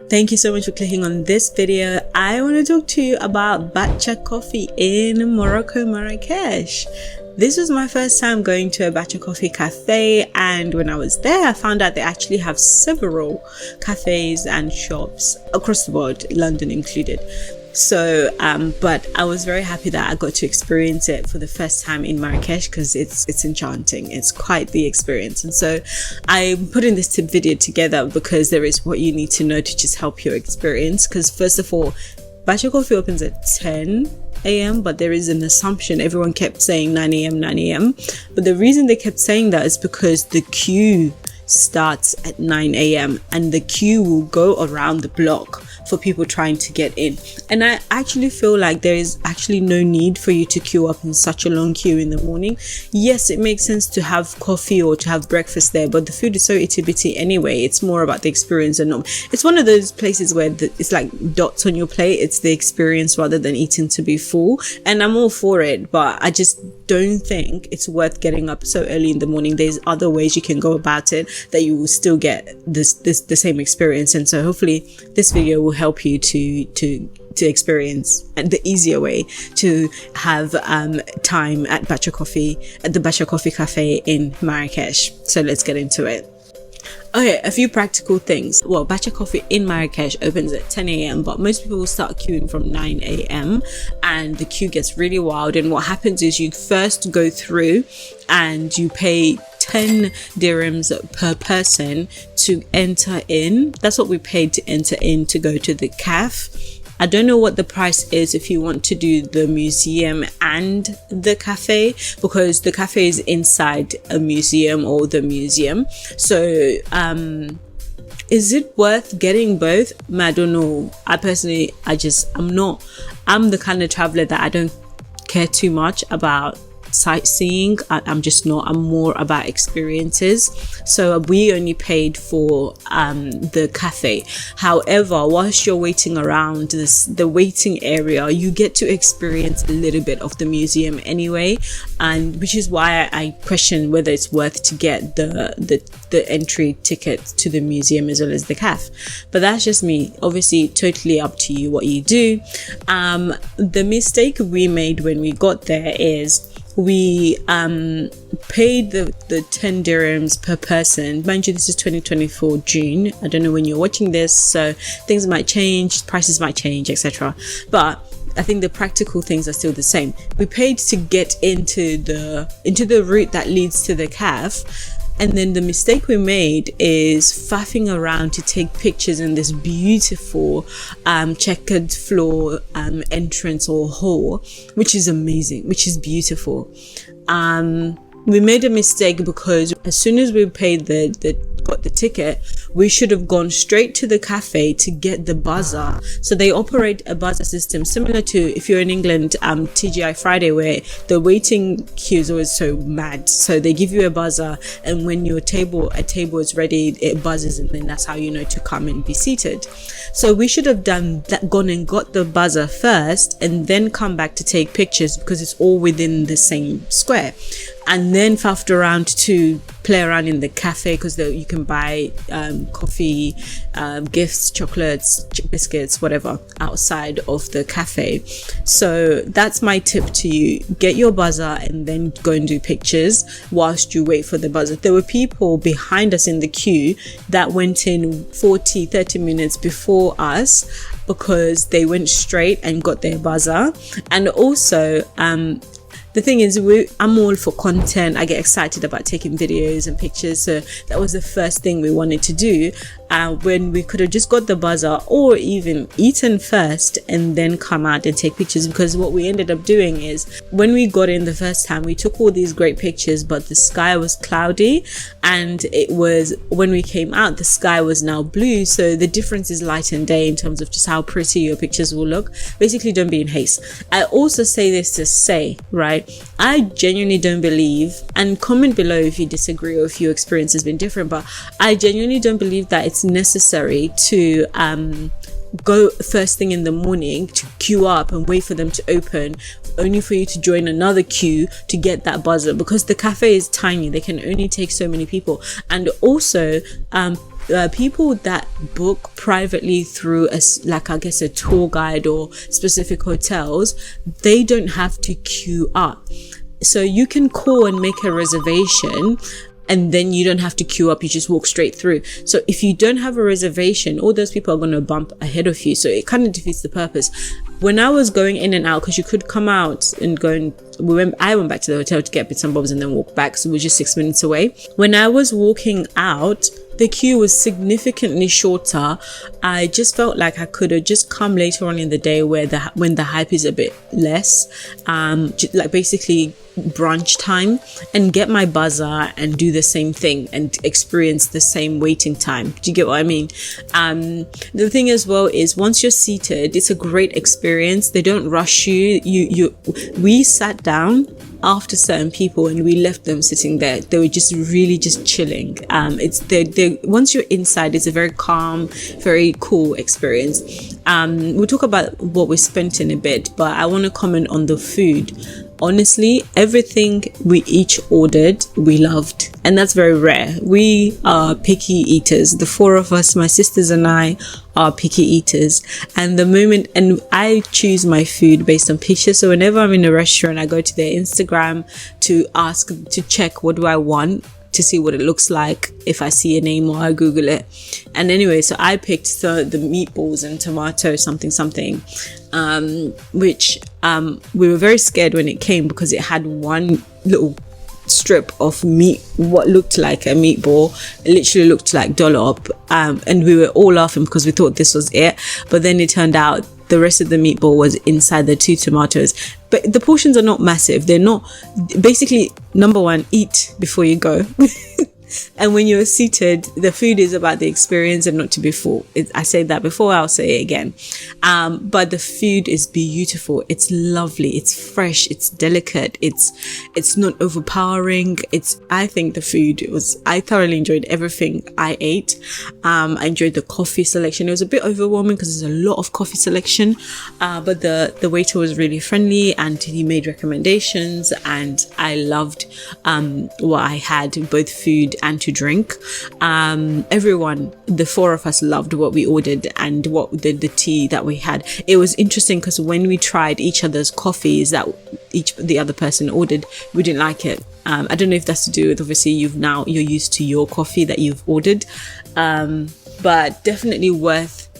Thank you so much for clicking on this video. I want to talk to you about Bacha coffee in Morocco, Marrakech. This was my first time going to a Bacha coffee cafe, and when I was there I found out they actually have several cafes and shops across the board, London included. So but I was very happy that I got to experience it for the first time in Marrakech because it's enchanting. It's quite the experience. And so I'm putting this tip video together because there is what you need to know to just help your experience. Because first of all, Bacha coffee opens at 10 a.m. but there is an assumption. Everyone kept saying 9 a.m. 9 a.m. but the reason they kept saying that is because the queue starts at 9 a.m. and the queue will go around the block for people trying to get in. And I actually feel like there is actually no need for you to queue up in such a long queue in the morning. Yes, it makes sense to have coffee or to have breakfast there, but the food is so itty bitty anyway. It's more about the experience, and it's one of those places where it's like dots on your plate. It's the experience rather than eating to be full, and I'm all for it, but I just don't think it's worth getting up so early in the morning. There's other ways you can go about it that you will still get the same experience. And so hopefully this video will help you to experience the easier way to have time at Bacha Coffee, at the Bacha Coffee Cafe in Marrakech. So let's get into it. Okay, a few practical things. Well, Bacha Coffee in Marrakech opens at 10 a.m. but most people will start queuing from 9 a.m. and the queue gets really wild. And what happens is you first go through and you pay 10 dirhams per person to enter in. That's what we paid to enter in to go to the cafe. I don't know what the price is if you want to do the museum and the cafe, because the cafe is inside a museum or the museum. So is it worth getting both? I don't know. I personally, I'm the kind of traveler that I don't care too much about sightseeing. I'm just not. I'm more about experiences. So we only paid for the cafe. However, whilst you're waiting around the waiting area, you get to experience a little bit of the museum anyway, and which is why I question whether it's worth to get the entry ticket to the museum as well as the cafe. But that's just me. Obviously totally up to you what you do. The mistake we made when we got there is we paid the 10 dirhams per person. Mind you, this is 2024 June. I don't know when you're watching this, so things might change, prices might change, etc. But I think the practical things are still the same. We paid to get into the route that leads to the cafe. And then the mistake we made is faffing around to take pictures in this beautiful checkered floor entrance or hall, which is amazing, which is beautiful. We made a mistake because as soon as we paid got the ticket, we should have gone straight to the cafe to get the buzzer. So they operate a buzzer system similar to, if you're in England, TGI Friday, where the waiting queue is always so mad. So they give you a buzzer, and when a table is ready, it buzzes, and then that's how you know to come and be seated. So we should have done that, gone and got the buzzer first and then come back to take pictures, because it's all within the same square. And then faffed around to play around in the cafe, because you can buy coffee, gifts, chocolates, biscuits, whatever outside of the cafe. So that's my tip to you. Get your buzzer and then go and do pictures whilst you wait for the buzzer. There were people behind us in the queue that went in 30 minutes before us because they went straight and got their buzzer. And also the thing is, I'm all for content. I get excited about taking videos and pictures. So that was the first thing we wanted to do. When we could have just got the buzzer or even eaten first and then come out and take pictures. Because what we ended up doing is, when we got in the first time, we took all these great pictures, but the sky was cloudy, and when we came out, the sky was now blue. So the difference is light and day in terms of just how pretty your pictures will look. Basically, don't be in haste. I also say this to say, right, I genuinely don't believe, and comment below if you disagree or if your experience has been different, but I genuinely don't believe that it's necessary to go first thing in the morning to queue up and wait for them to open, only for you to join another queue to get that buzzer, because the cafe is tiny. They can only take so many people. And also people that book privately through like I guess a tour guide or specific hotels, they don't have to queue up. So you can call and make a reservation, and then you don't have to queue up, you just walk straight through. So if you don't have a reservation, all those people are going to bump ahead of you, so it kind of defeats the purpose. When I was going in and out, because you could come out and go, and I went back to the hotel to get bits and bobs and then walk back, so we're just 6 minutes away. When I was walking out, the queue was significantly shorter. I just felt like I could have just come later on in the day when the hype is a bit less, like basically brunch time, and get my buzzer and do the same thing and experience the same waiting time. Do you get what I mean? The thing as well is, once you're seated, it's a great experience. They don't rush you. We sat down after certain people and we left them sitting there. They were just really just chilling. Once you're inside, it's a very calm, very cool experience. We'll talk about what we spent in a bit, but I want to comment on the food. Honestly, everything we each ordered, we loved, and that's very rare. We are picky eaters. The four of us, my sisters and I, are picky eaters, and I choose my food based on pictures. So whenever I'm in a restaurant, I go to their Instagram to check what do I want, to see what it looks like if I see a name or I Google it. And anyway, so I picked the meatballs and tomato something, which we were very scared when it came, because it had one little strip of meat, what looked like a meatball. It literally looked like dollop, and we were all laughing because we thought this was it, but then it turned out the rest of the meatball was inside the 2 tomatoes. But the portions are not massive. They're not, basically, number one, eat before you go. And when you're seated, the food is about the experience and not to be full. I said that before, I'll say it again. But the food is beautiful. It's lovely. It's fresh. It's delicate. It's not overpowering. I think the food I thoroughly enjoyed everything I ate. I enjoyed the coffee selection. It was a bit overwhelming because there's a lot of coffee selection. But the waiter was really friendly and he made recommendations, and I loved what I had, both food and to drink. Everyone, the four of us, loved what we ordered and what the tea that we had. It was interesting because when we tried each other's coffees that the other person ordered, we didn't like it. I don't know if that's to do with, obviously, you're used to your coffee that you've ordered, but definitely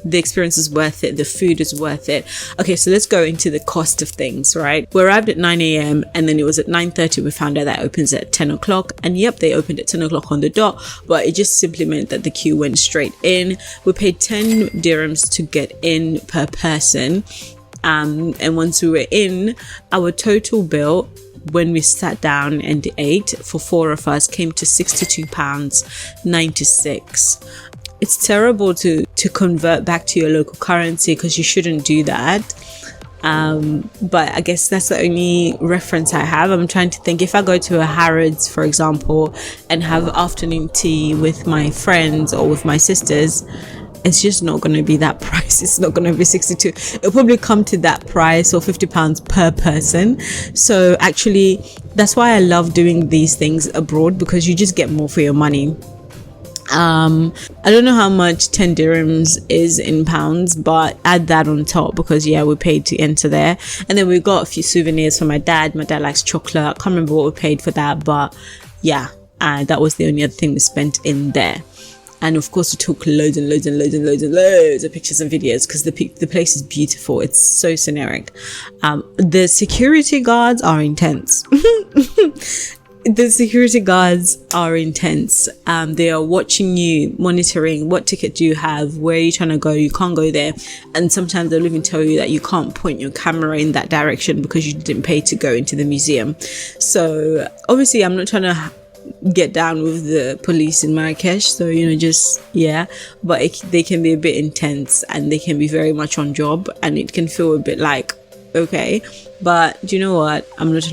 the experience is worth it. The food is worth it. Okay, so let's go into the cost of things, right? We arrived at 9 a.m. and then it was at 9:30 we found out that it opens at 10 o'clock. And yep, they opened at 10 o'clock on the dot, but it just simply meant that the queue went straight in. We paid 10 dirhams to get in per person. And once we were in, our total bill when we sat down and ate for 4 of us came to £62.96. It's terrible to convert back to your local currency, because you shouldn't do that. But I guess that's the only reference I have. I'm trying to think, if I go to a Harrods, for example, and have afternoon tea with my friends or with my sisters, it's just not going to be that price. It's not going to be 62. It'll probably come to that price, or £50 per person. So actually, that's why I love doing these things abroad, because you just get more for your money. I don't know how much 10 dirhams is in pounds, but add that on top, because we paid to enter there. And then we got a few souvenirs for my dad. My dad likes chocolate. I can't remember what we paid for that, but that was the only other thing we spent in there. And of course, we took loads and loads and loads and loads and loads of pictures and videos, because the place is beautiful. It's so scenic. The security guards are intense. The security guards are intense. They are watching you, monitoring what ticket do you have, where are you trying to go, you can't go there. And sometimes they'll even tell you that you can't point your camera in that direction because you didn't pay to go into the museum. So obviously I'm not trying to get down with the police in Marrakech, so but they can be a bit intense and they can be very much on job, and it can feel a bit like, okay, but do you know what, I'm not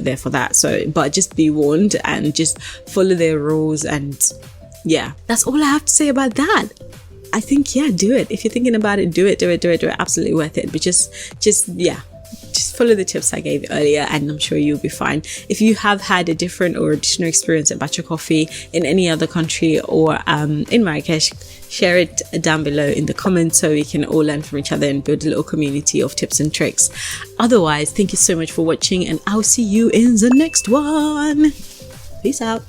there for that. So but just be warned and just follow their rules, and that's all I have to say about that. I think do it. If you're thinking about it, do it. Absolutely worth it. But just follow the tips I gave earlier and I'm sure you'll be fine. If you have had a different or additional experience at Bacha coffee in any other country or in Marrakech, share it down below in the comments so we can all learn from each other and build a little community of tips and tricks. Otherwise, thank you so much for watching and I'll see you in the next one. Peace out.